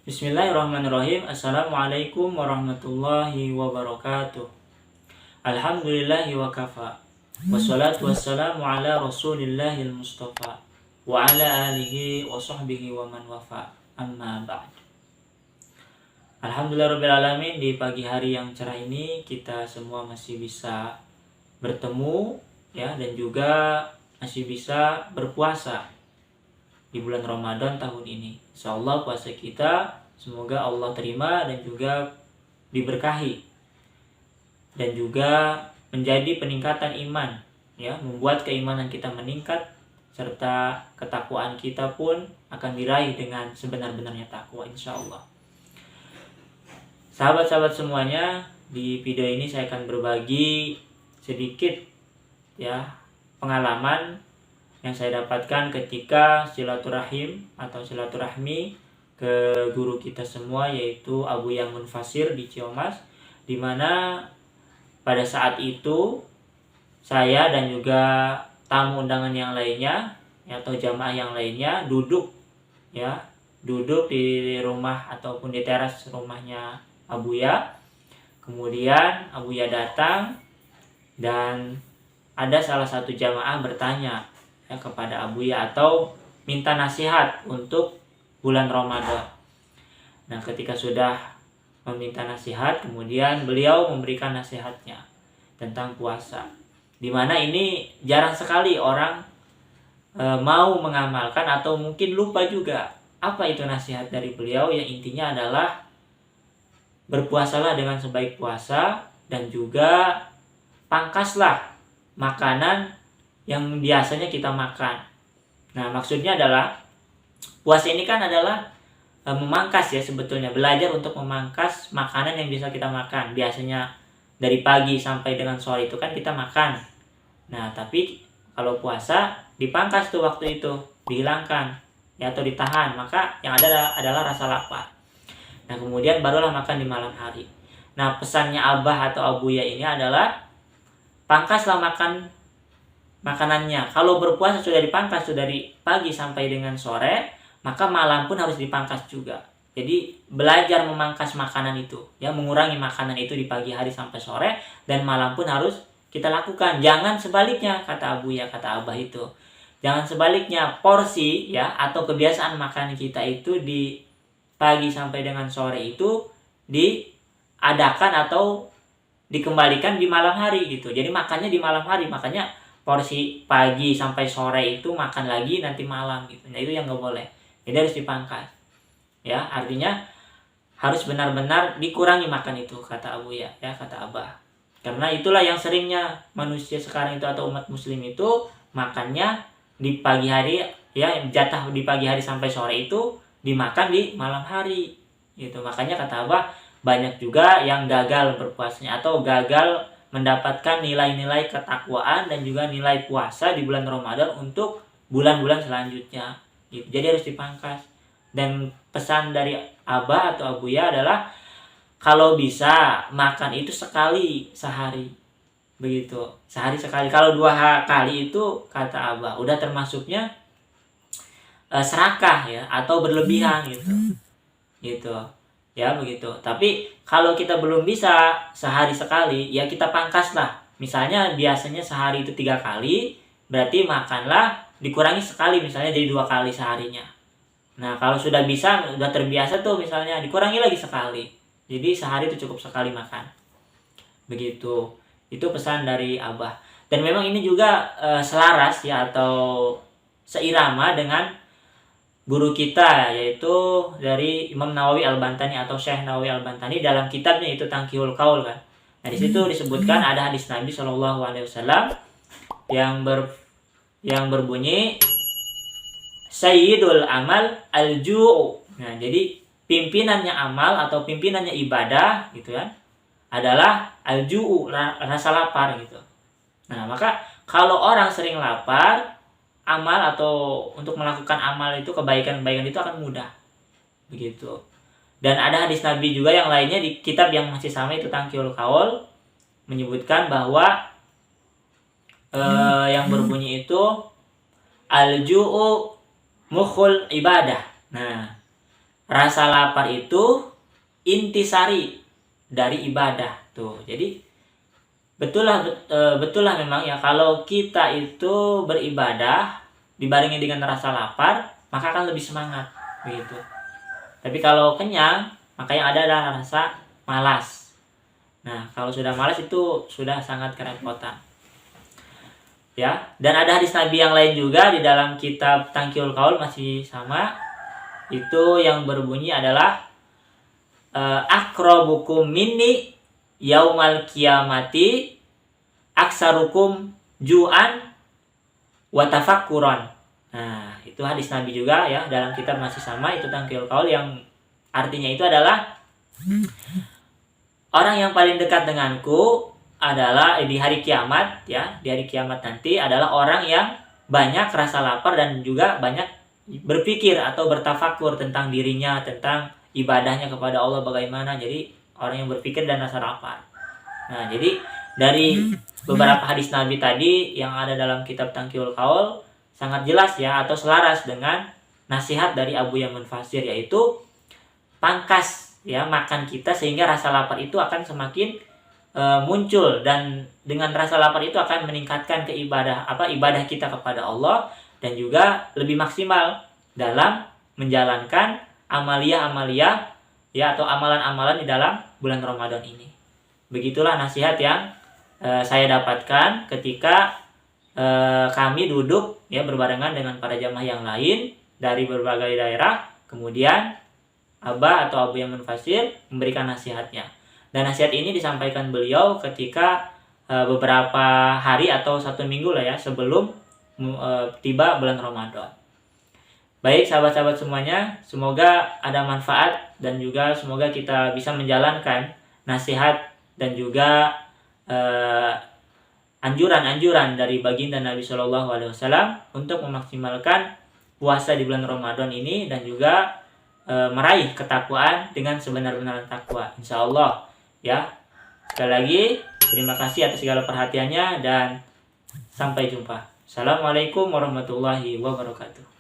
Bismillahirrahmanirrahim. Assalamualaikum warahmatullahi wabarakatuh. Alhamdulillahi wa kafa. Wassalatu wassalamu ala rasulillahil mustafa wa ala alihi wa sahbihi wa man wafa. Amma ba'd. Alhamdulillahirrabbilalamin, di pagi hari yang cerah ini kita semua masih bisa bertemu ya, dan juga masih bisa berpuasa di bulan Ramadan tahun ini. Insyaallah puasa kita semoga Allah terima dan juga diberkahi, dan juga menjadi peningkatan iman ya, membuat keimanan kita meningkat, serta ketakwaan kita pun akan diraih dengan sebenar-benarnya takwa insyaallah. Sahabat-sahabat semuanya, di video ini saya akan berbagi sedikit ya pengalaman yang saya dapatkan ketika silaturahim atau silaturahmi ke guru kita semua, yaitu Abu Yang Munfasir di Ciamas, di mana pada saat itu saya dan juga tamu undangan yang lainnya atau jamaah yang lainnya duduk di rumah ataupun di teras rumahnya Abu Ya. Kemudian Abu Ya datang dan ada salah satu jamaah bertanya kepada Abu Ya atau minta nasihat untuk bulan Ramadan. Nah, ketika sudah meminta nasihat, kemudian beliau memberikan nasihatnya tentang puasa, dimana ini jarang sekali orang mau mengamalkan atau mungkin lupa juga apa itu nasihat dari beliau, yang intinya adalah berpuasalah dengan sebaik puasa dan juga pangkaslah makanan yang biasanya kita makan. Nah, maksudnya adalah puasa ini kan adalah memangkas ya, sebetulnya belajar untuk memangkas makanan yang bisa kita makan. Biasanya dari pagi sampai dengan sore itu kan kita makan. Nah, tapi kalau puasa dipangkas tuh waktu itu, dihilangkan ya, atau ditahan, maka yang ada adalah rasa lapar. Nah, kemudian barulah makan di malam hari. Nah, pesannya Abah atau Abu Ya ini adalah pangkaslah makanannya. Kalau berpuasa sudah dipangkas, sudah dari pagi sampai dengan sore, maka malam pun harus dipangkas juga. Jadi belajar memangkas makanan itu ya, mengurangi makanan itu di pagi hari sampai sore, dan malam pun harus kita lakukan. Jangan sebaliknya, kata Abu Ya, kata Abah itu. Jangan sebaliknya, porsi ya atau kebiasaan makan kita itu di pagi sampai dengan sore itu diadakan atau dikembalikan di malam hari gitu. Jadi makannya di malam hari, makanya porsi pagi sampai sore itu makan lagi nanti malam gitu. Nah, itu yang nggak boleh. Jadi harus dipangkas. Ya, artinya harus benar-benar dikurangi makan itu, kata Abu Ya, kata Abah. Karena itulah yang seringnya manusia sekarang itu atau umat muslim itu makannya di pagi hari ya, jatah di pagi hari sampai sore itu dimakan di malam hari gitu. Makanya kata Abah, banyak juga yang gagal berpuasanya atau gagal mendapatkan nilai-nilai ketakwaan dan juga nilai puasa di bulan Ramadan untuk bulan-bulan selanjutnya gitu. Jadi harus dipangkas. Dan pesan dari Abah atau Abu Ya adalah kalau bisa makan itu sekali sehari begitu, sehari sekali. Kalau 2 kali itu kata Abah udah termasuknya serakah ya atau berlebihan gitu ya, begitu. Tapi kalau kita belum bisa sehari sekali, ya kita pangkas lah. Misalnya biasanya sehari itu 3 kali, berarti makanlah dikurangi sekali, misalnya jadi 2 kali seharinya. Nah, kalau sudah bisa, sudah terbiasa tuh misalnya, dikurangi lagi sekali. Jadi sehari itu cukup sekali makan. Begitu. Itu pesan dari Abah. Dan memang ini juga selaras ya atau seirama dengan guru kita, yaitu dari Imam Nawawi Al-Bantani atau Syekh Nawawi Al-Bantani dalam kitabnya itu Tangkihul Qaul kan. Nah, di situ disebutkan ada hadis Nabi Shallallahu alaihi wasallam yang berbunyi Sayyidul amal al-ju'u. Nah, jadi pimpinannya amal atau pimpinannya ibadah gitu kan adalah al-ju'u, rasa lapar gitu. Nah, maka kalau orang sering lapar, amal atau untuk melakukan amal itu, kebaikan-kebaikan itu akan mudah begitu. Dan ada hadis Nabi juga yang lainnya di kitab yang masih sama itu Tangkihul Qaul menyebutkan bahwa yang berbunyi itu al-ju'u mukhul ibadah. Nah, rasa lapar itu intisari dari ibadah tuh. Jadi betul lah memang ya, kalau kita itu beribadah dibarengi dengan rasa lapar, maka akan lebih semangat begitu. Tapi kalau kenyang, maka yang ada adalah rasa malas. Nah, kalau sudah malas itu sudah sangat kerepotan. Ya, dan ada hadis Nabi yang lain juga di dalam kitab Tangkiul Qaul masih sama. Itu yang berbunyi adalah akrabukum minni yaumal kiamati aksarukum ju'an wa tafakkuran. Nah, itu hadis Nabi juga ya, dalam kitab masih sama, itu Tangkiul Qaul, yang artinya itu adalah orang yang paling dekat denganku adalah di hari kiamat ya, di hari kiamat nanti adalah orang yang banyak rasa lapar dan juga banyak berpikir atau bertafakur tentang dirinya, tentang ibadahnya kepada Allah bagaimana. Jadi orang yang berpikir dan rasa lapar. Nah, jadi dari beberapa hadis Nabi tadi yang ada dalam kitab Tangkiul Qaul sangat jelas ya, atau selaras dengan nasihat dari Abu Yaman Fasir, yaitu pangkas ya makan kita sehingga rasa lapar itu akan semakin muncul, dan dengan rasa lapar itu akan meningkatkan ibadah kita kepada Allah, dan juga lebih maksimal dalam menjalankan amalia-amalia ya, atau amalan-amalan di dalam bulan Ramadan ini. Begitulah nasihat yang saya dapatkan ketika kami duduk ya berbarengan dengan para jamaah yang lain dari berbagai daerah. Kemudian Abah atau Abu Yaman Fasir memberikan nasihatnya, dan nasihat ini disampaikan beliau ketika beberapa hari atau 1 minggu lah ya sebelum tiba bulan Ramadan. Baik sahabat-sahabat semuanya, semoga ada manfaat dan juga semoga kita bisa menjalankan nasihat dan juga anjuran-anjuran dari baginda Nabi Shallallahu Alaihi Wasallam untuk memaksimalkan puasa di bulan Ramadan ini, dan juga meraih ketakwaan dengan sebenar-benar takwa, insya Allah ya. Sekali lagi terima kasih atas segala perhatiannya dan sampai jumpa. Assalamualaikum warahmatullahi wabarakatuh.